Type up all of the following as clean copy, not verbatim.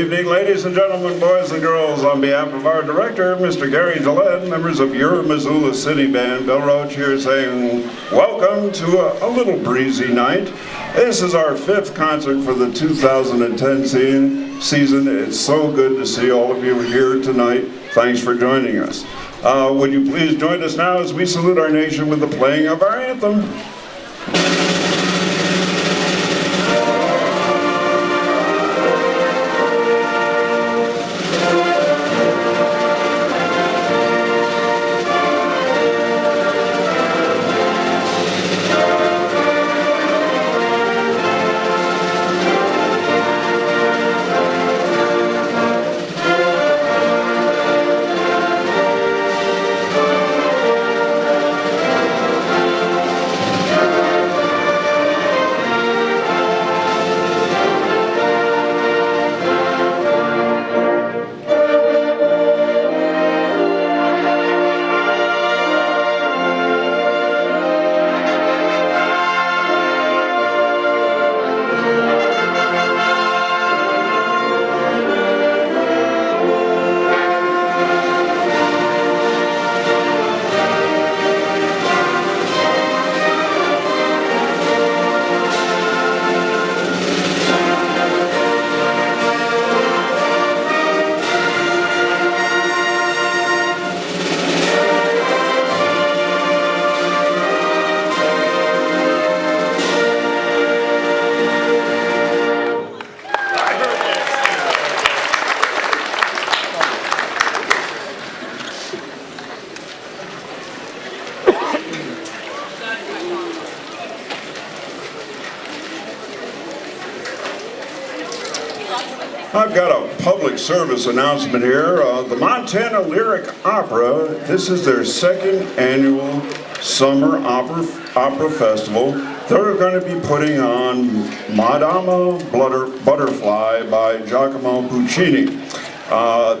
evening, ladies and gentlemen, boys and girls. On behalf of our director, Mr. Gary Gillette, members of your Missoula City Band, Bill Roach here saying, welcome to a little breezy night. This is our 5th concert for the 2010 season. It's so good to see all of you here tonight. Thanks for joining us. Would you please join us now as we salute our nation with the playing of our anthem. I've got a public service announcement here. The Montana Lyric Opera, this is their 2nd annual Summer Opera Festival. They're going to be putting on Madama Butterfly by Giacomo Puccini.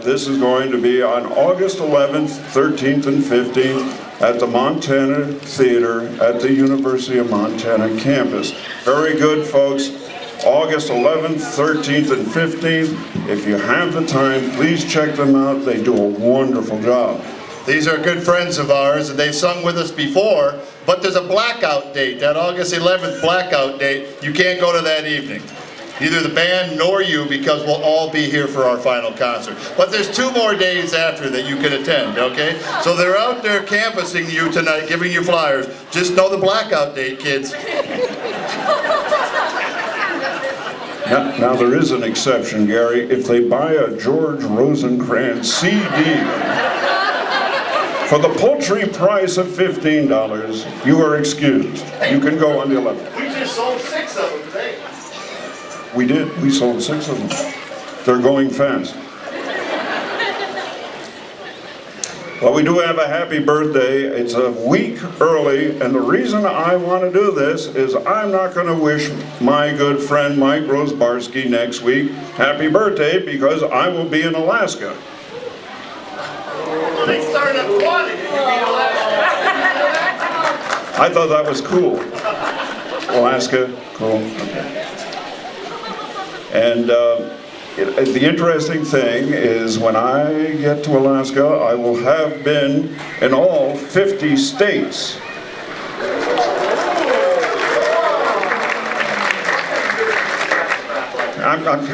This is going to be on August 11th, 13th, and 15th at the Montana Theater at the University of Montana campus. Very good, folks. August 11th, 13th, and 15th. If you have the time, please check them out. They do a wonderful job. These are good friends of ours, and they've sung with us before, but there's a blackout date, that August 11th blackout date. You can't go to that evening. Neither the band nor you, because we'll all be here for our final concert. But there's 2 more days after that you can attend, okay? So they're out there canvassing you tonight, giving you flyers. Just know the blackout date, kids. Now there is an exception, Gary. If they buy a George Rosencrantz CD for the paltry price of $15, you are excused. You can go on the 11th. We just sold 6 of them today. We did. We sold 6 of them. They're going fast. Well, we do have a happy birthday. It's a week early, and the reason I want to do this is I'm not going to wish my good friend Mike Rosbarski next week happy birthday because I will be in Alaska. They started at 20. I thought that was cool. Alaska, cool. Okay. And the interesting thing is when I get to Alaska, I will have been in all 50 states. I'm going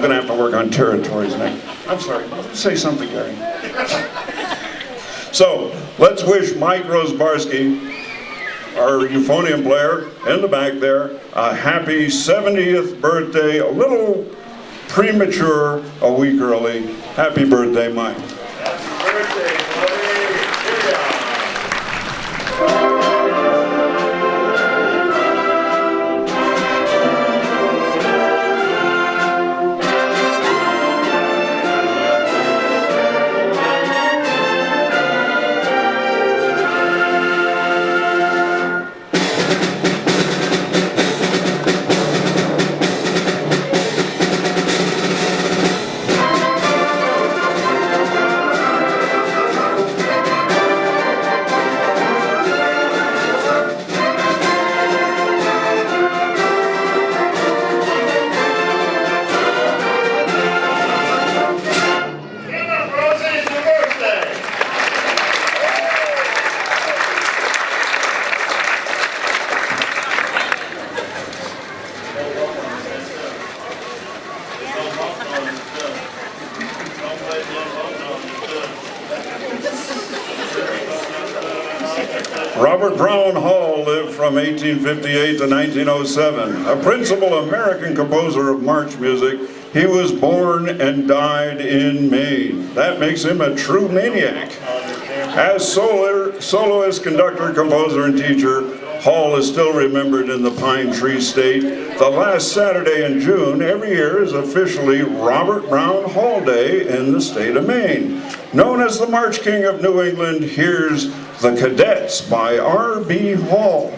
to have to work on territories now. I'm sorry, say something, Gary. So, let's wish Mike Rosbarski, our euphonium player in the back there, a happy 70th birthday, a little premature, a week early. Happy birthday, Mike. Happy birthday, Robert Brown Hall lived from 1858 to 1907. A principal American composer of march music, he was born and died in Maine. That makes him a true maniac. As soloist, conductor, composer, and teacher, Hall is still remembered in the Pine Tree State. The last Saturday in June every year is officially Robert Brown Hall Day in the state of Maine. Known as the March King of New England, here's The Cadets by R.B. Hall.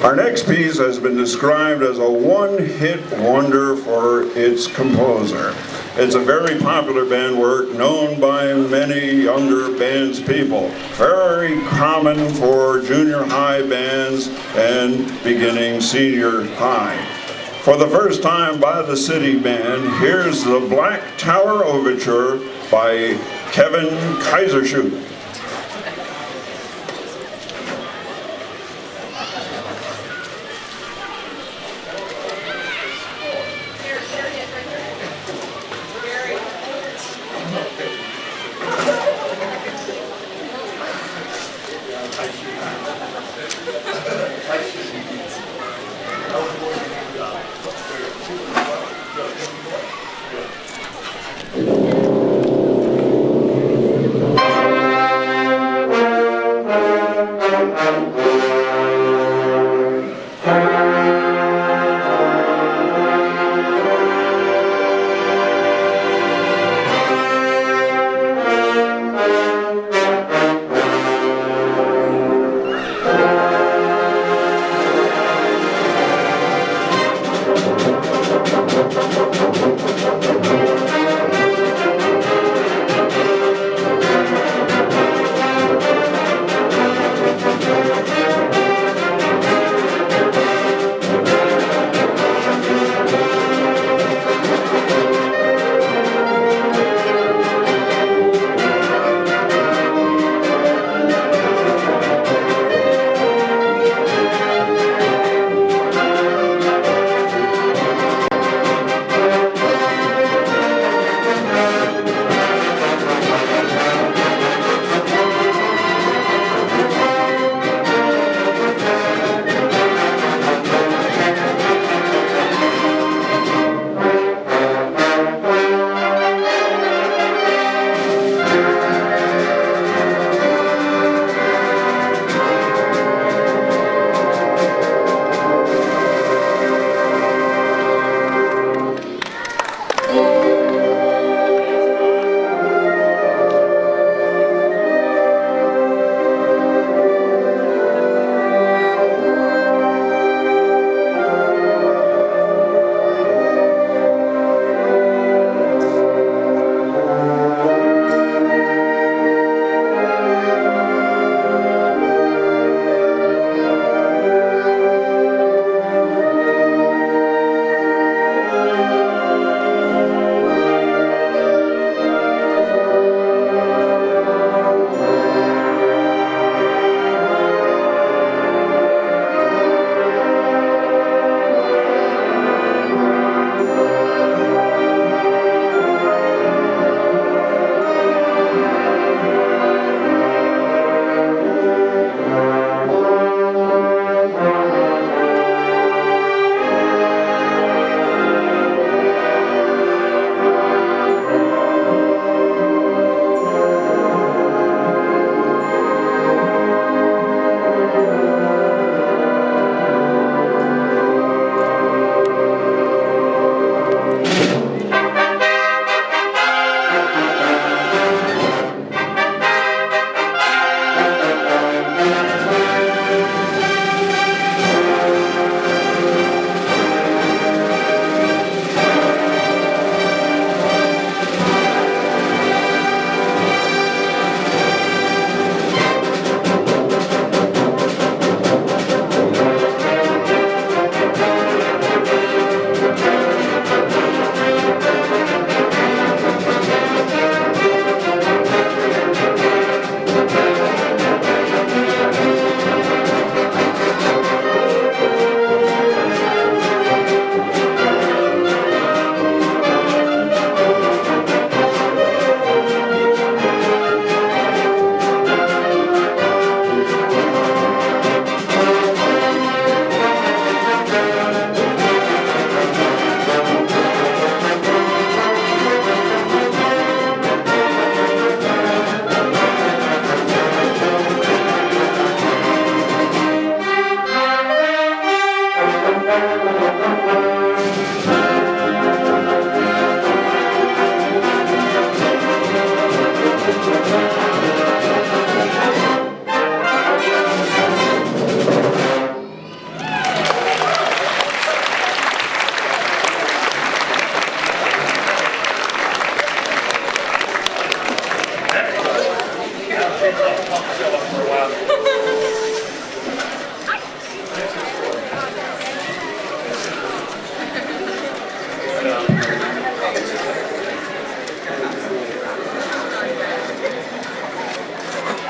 Our next piece has been described as a one-hit wonder for its composer. It's a very popular band work known by many younger bands people. Very common for junior high bands and beginning senior high. For the first time by the City Band, here's the Black Tower Overture by Kevin Kaiserschut.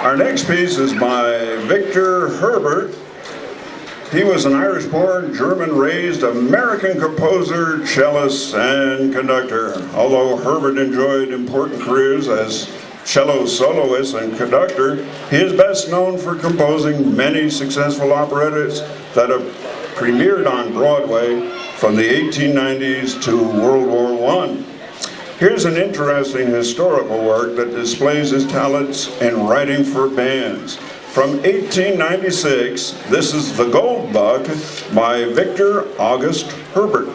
Our next piece is by Victor Herbert. He was an Irish-born, German-raised American composer, cellist, and conductor. Although Herbert enjoyed important careers as cello soloist and conductor, he is best known for composing many successful operettas that have premiered on Broadway from the 1890s to World War I. Here's an interesting historical work that displays his talents in writing for bands. From 1896, this is The Gold Bug by Victor August Herbert.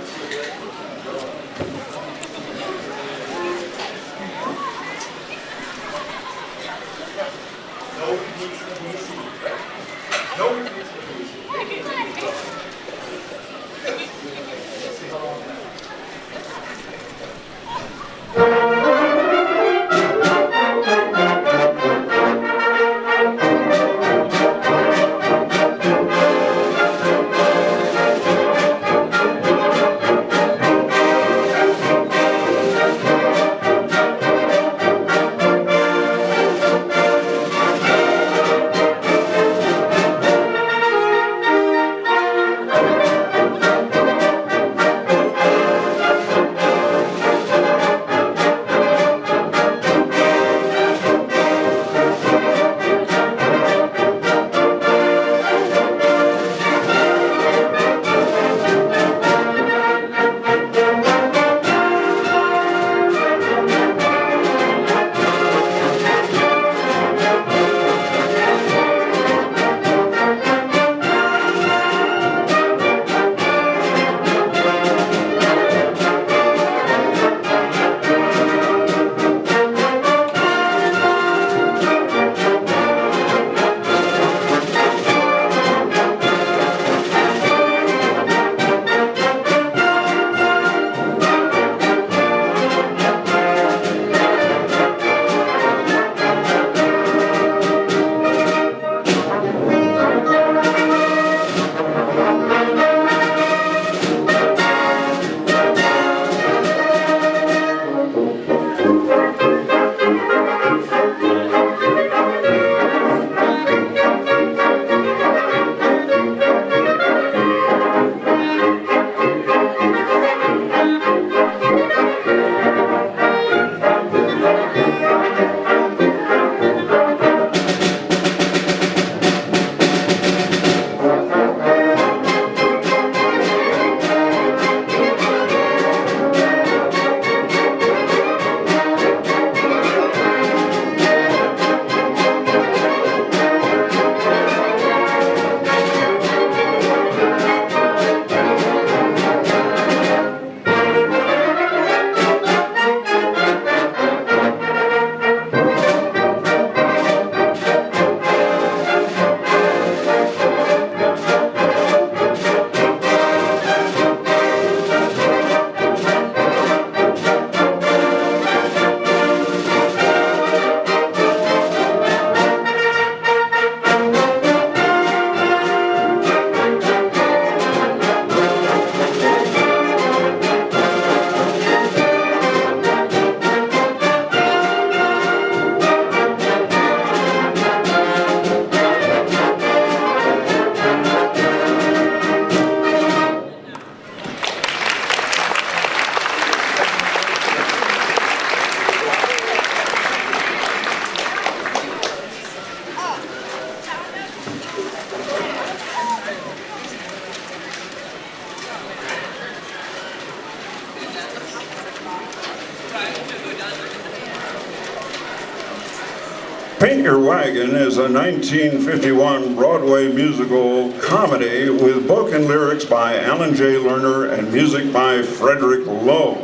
Paint Your Wagon is a 1951 Broadway musical comedy with book and lyrics by Alan J. Lerner and music by Frederick Lowe,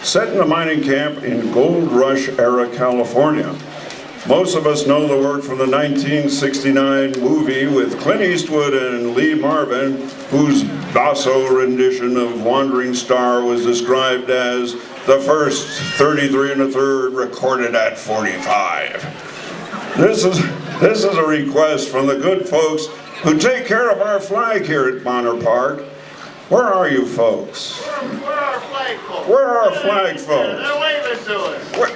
set in a mining camp in Gold Rush era California. Most of us know the work from the 1969 movie with Clint Eastwood and Lee Marvin, whose basso rendition of Wandering Star was described as the first 33 1/3 recorded at 45. This is a request from the good folks who take care of our flag here at Bonner Park. Where are you folks? Where are our flag folks? Where are our flag folks? They're waving to us. Where-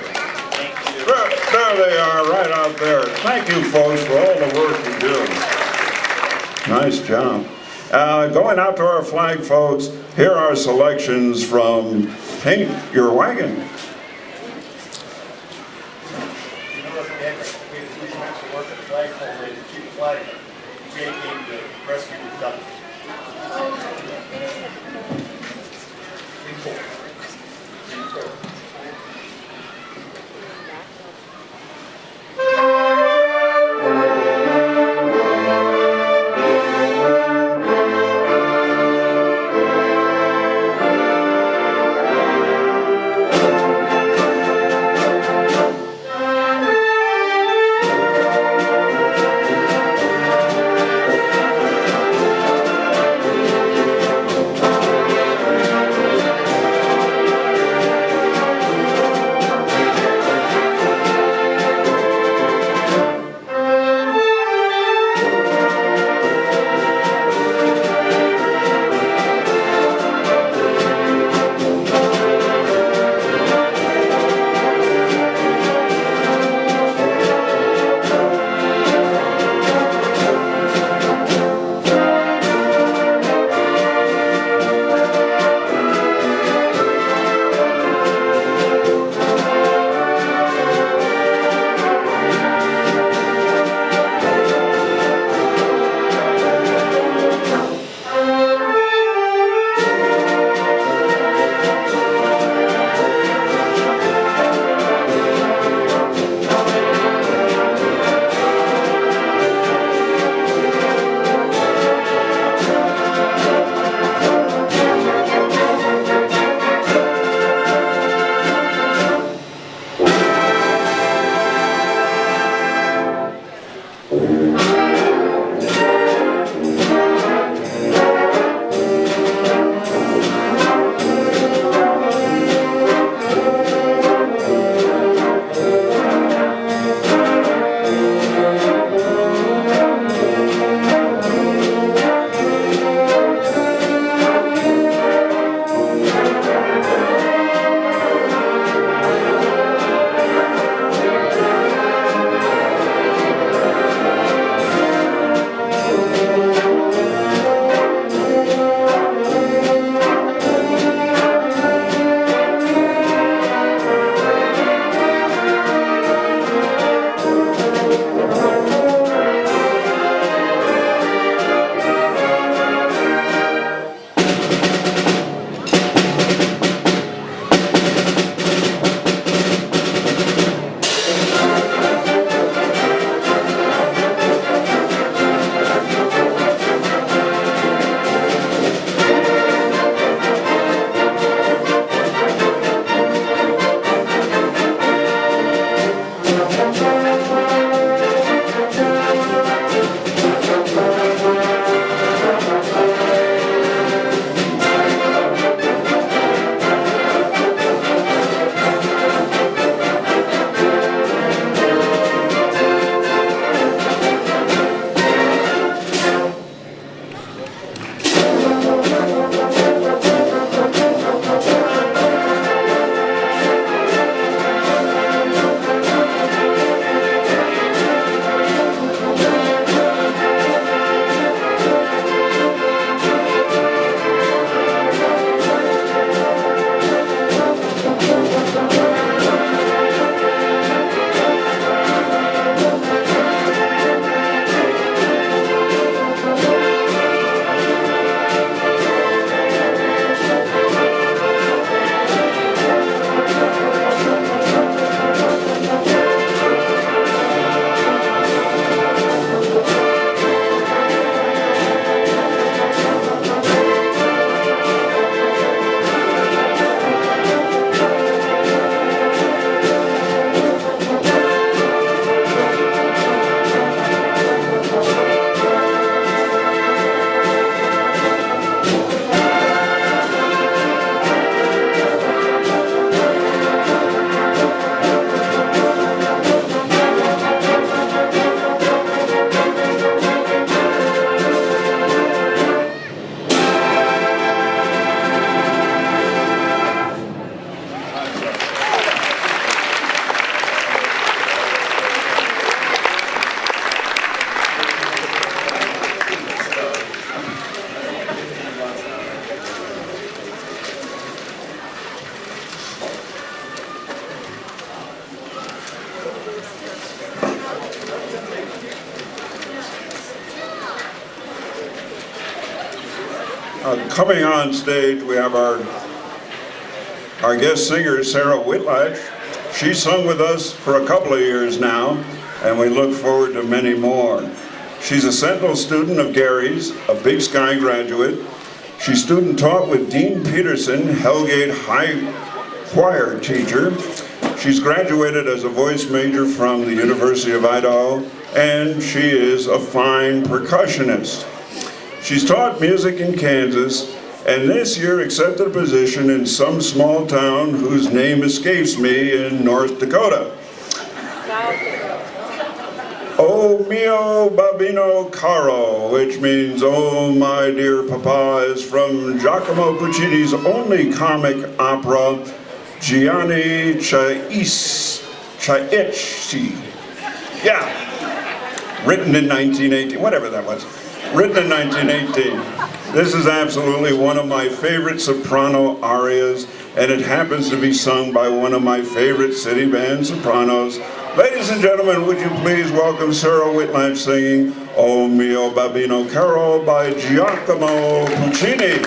Thank you. There they are, right out there. Thank you, folks, for all the work you do. Nice job. Going out to our flag, folks, here are selections from Paint Your Wagon. coming on stage, we have our guest singer, Sara Whitlack. She sung with us for a couple of years now, and we look forward to many more. She's a Sentinel student of Gary's, a Big Sky graduate. She student taught with Dean Peterson, Hellgate High choir teacher. She's graduated as a voice major from the University of Idaho, and she is a fine percussionist. She's taught music in Kansas, and this year accepted a position in some small town whose name escapes me in North Dakota. Oh, Mio Babbino Caro, which means, oh, my dear papa, is from Giacomo Puccini's only comic opera, Gianni Chiaicci. Yeah, written in 1918, whatever that was. Written in 1918. This is absolutely one of my favorite soprano arias, and it happens to be sung by one of my favorite city band sopranos. Ladies and gentlemen, would you please welcome Sara Whitlack singing O Mio Babbino Caro by Giacomo Puccini.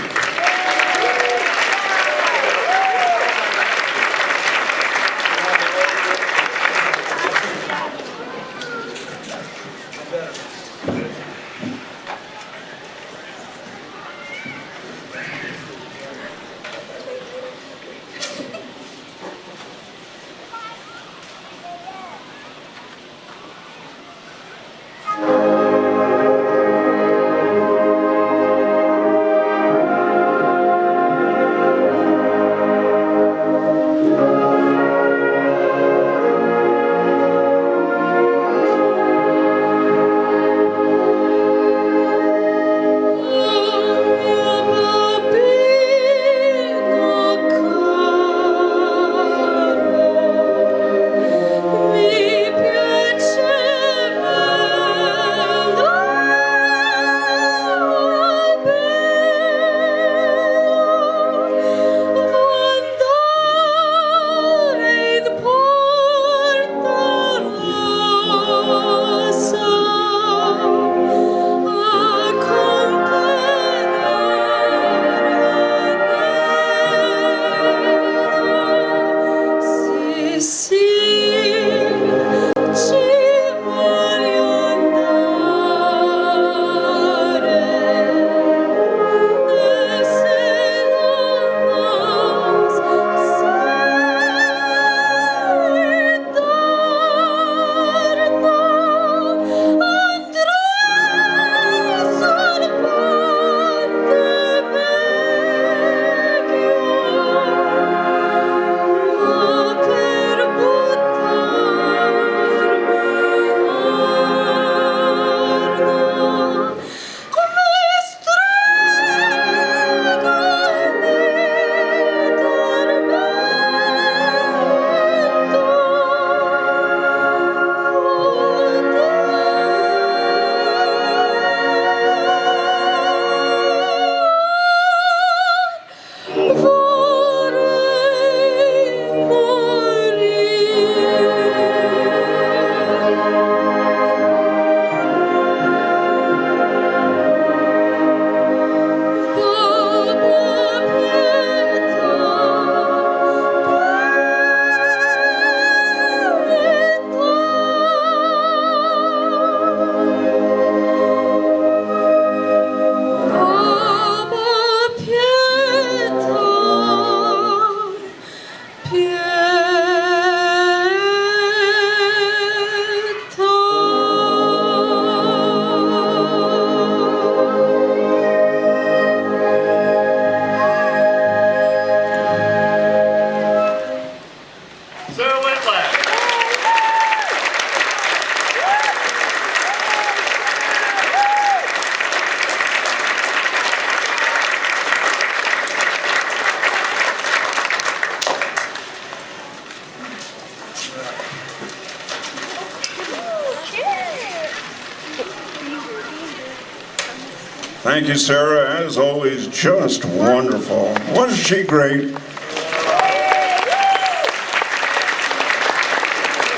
Thank you, Sara. As always, just wonderful. Wasn't she great?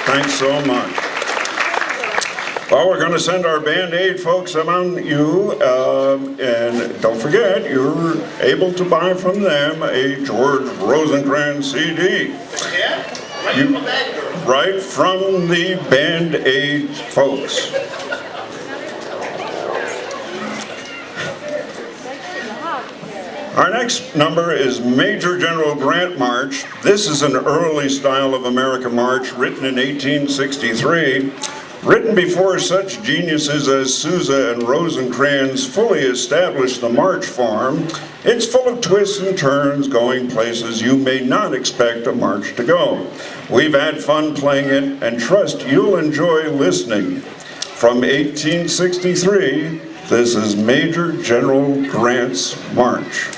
Thanks so much. Well, we're going to send our Band-Aid folks among you, and don't forget, you're able to buy from them a George Rosencrantz CD. Yeah? Right from the Band-Aid folks. Our next number is Major General Grant March. This is an early style of American march written in 1863. Written before such geniuses as Sousa and Rosencrantz fully established the march form, it's full of twists and turns, going places you may not expect a march to go. We've had fun playing it and trust you'll enjoy listening. From 1863, this is Major General Grant's March.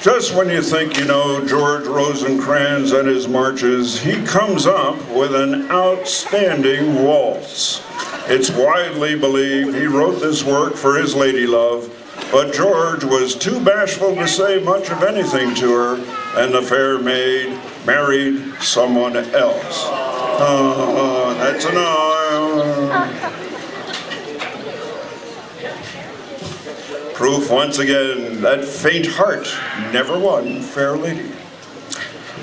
Just when you think you know George Rosencrantz and his marches, he comes up with an outstanding waltz. It's widely believed he wrote this work for his lady love, but George was too bashful to say much of anything to her, and the fair maid married someone else. That's enough. Proof once again that faint heart never won fair lady.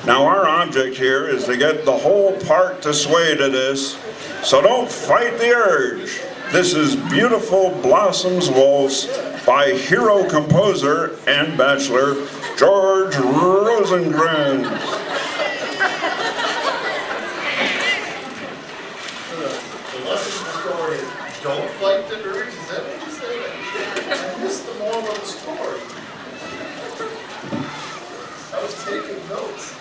Now our object here is to get the whole park to sway to this, so don't fight the urge. This is Beautiful Blossoms Waltz by hero composer and bachelor George Rosencrantz. The lesson of the story is don't fight the urge. Is that what you said? I missed the moral of the story. I was taking notes.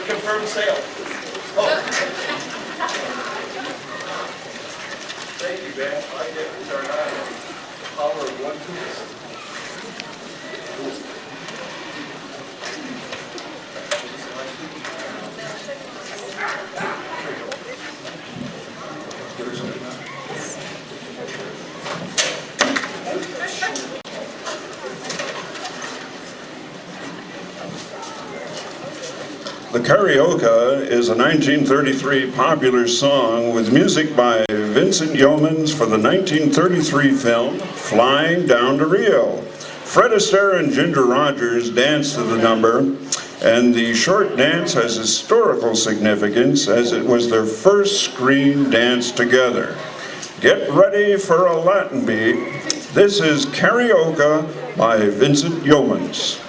Confirmed sale. Oh. Thank you, man. I get it. Turn on the power of one tourist. The Carioca is a 1933 popular song with music by Vincent Yeomans for the 1933 film Flying Down to Rio. Fred Astaire and Ginger Rogers danced to the number, and the short dance has historical significance as it was their first screen dance together. Get ready for a Latin beat. This is Carioca by Vincent Yeomans.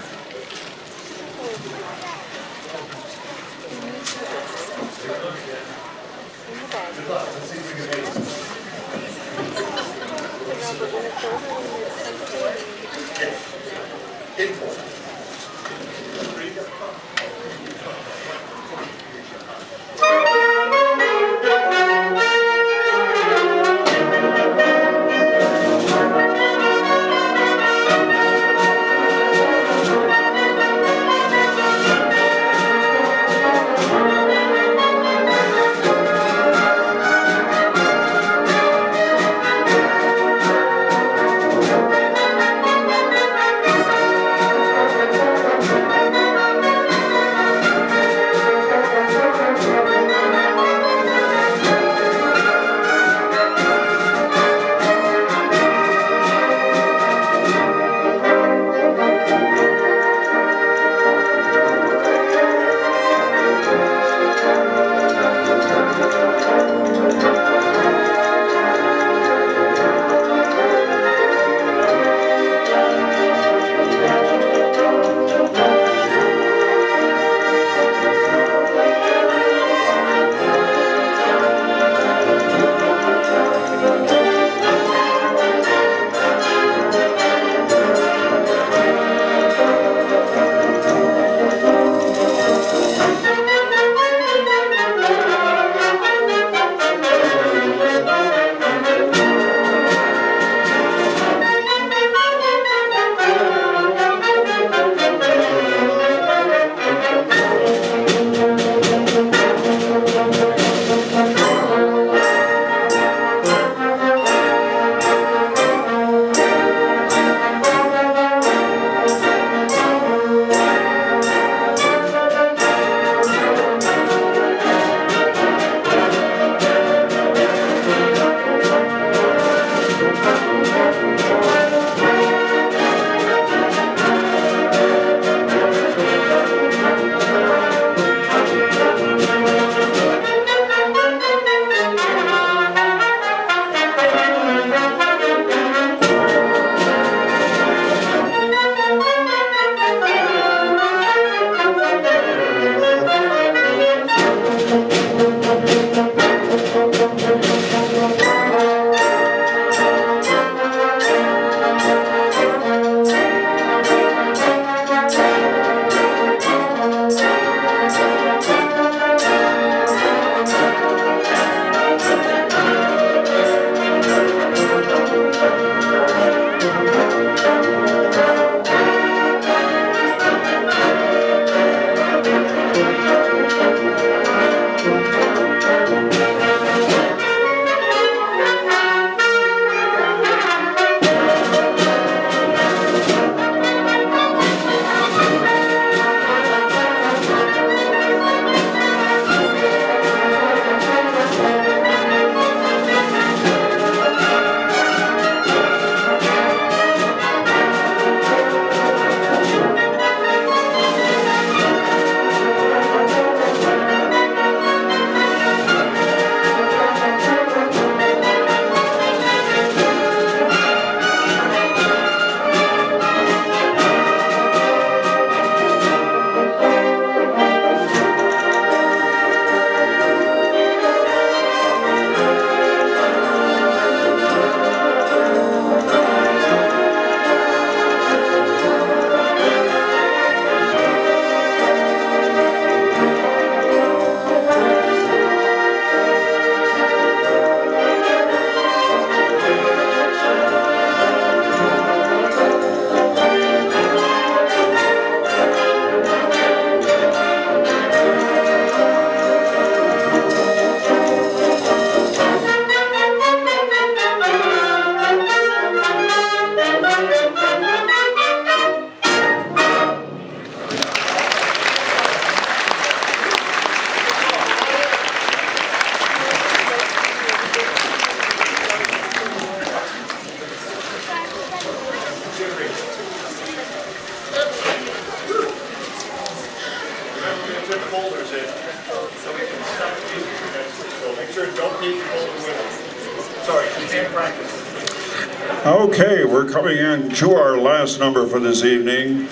Don't keep holding with it. Sorry, you can't practice. Okay, we're coming in to our last number for this evening.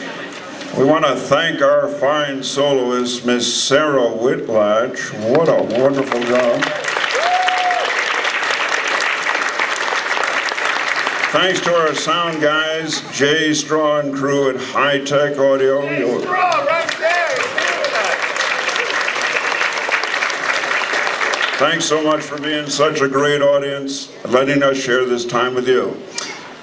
We want to thank our fine soloist, Miss Sara Whitlack. What a wonderful job. Thanks to our sound guys, Jay Straw and crew at High Tech Audio. Thanks so much for being such a great audience and letting us share this time with you.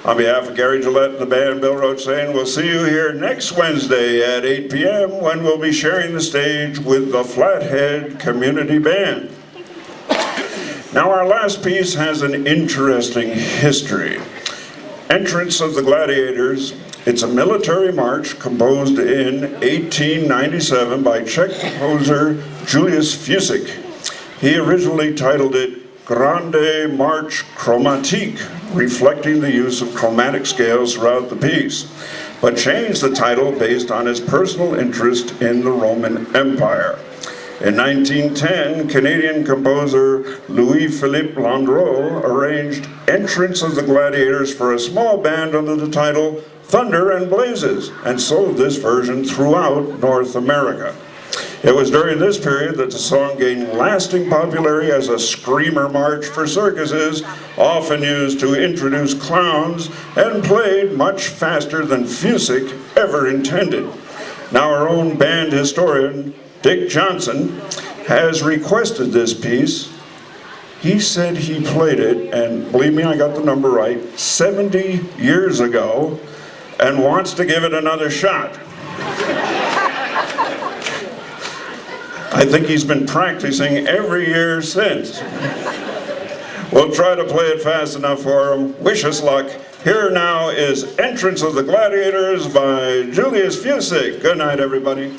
On behalf of Gary Gillette and the band, Bill Roach saying we'll see you here next Wednesday at 8 p.m. when we'll be sharing the stage with the Flathead Community Band. Now our last piece has an interesting history. Entrance of the Gladiators. It's a military march composed in 1897 by Czech composer Julius Fusik. He originally titled it Grande Marche Chromatique, reflecting the use of chromatic scales throughout the piece, but changed the title based on his personal interest in the Roman Empire. In 1910, Canadian composer Louis-Philippe Landreau arranged Entrance of the Gladiators for a small band under the title Thunder and Blazes, and sold this version throughout North America. It was during this period that the song gained lasting popularity as a screamer march for circuses, often used to introduce clowns, and played much faster than Fusik ever intended. Now our own band historian, Dick Johnson, has requested this piece. He said he played it, and believe me, I got the number right, 70 years ago, and wants to give it another shot. I think he's been practicing every year since. We'll try to play it fast enough for him. Wish us luck. Here now is Entrance of the Gladiators by Julius Fusik. Good night, everybody.